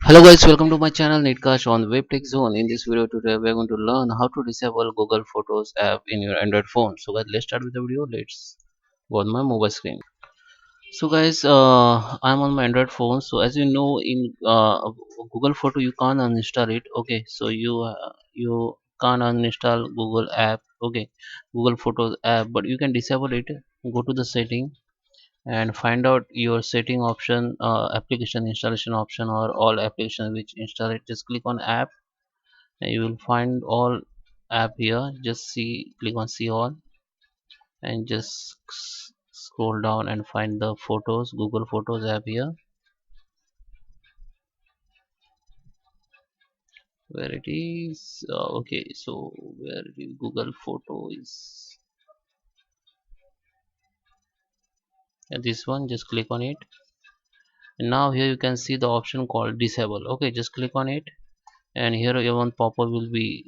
Hello guys, welcome to my channel Netcast on Web Tech Zone. In this video today we are going to learn how to disable Google Photos app in your Android phone. So guys, let's start with the video. Let's go on my mobile screen. So guys, I'm on my Android phone. So as you know, in Google Photo you can't uninstall it. Okay, so you can't uninstall Google app. Okay, Google Photos app, but you can disable it. Go to the setting and find out your setting option, application installation option, or all application which install it. Just click on app and you will find all app here. Just see, click on see all, and just scroll down and find the photos, Google Photos app here, where it is. Okay, so where it is, Google Photo is this one. Just click on it, and now here you can see the option called disable. Okay, just click on it, and here your one pop-up will be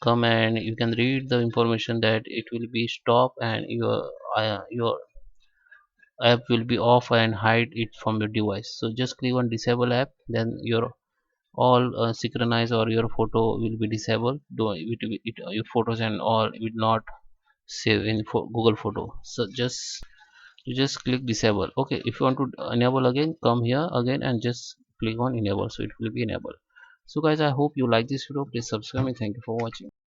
come, and you can read the information that it will be stop, and your app will be off and hide it from your device. So just click on disable app, then your all synchronize or your photo will be disabled. Your photos and all will not save in Google Photo. So you just click disable. Okay, if you want to enable again, come here again and just click on enable, so it will be enabled. So guys, I hope you like this video. Please subscribe and thank you for watching.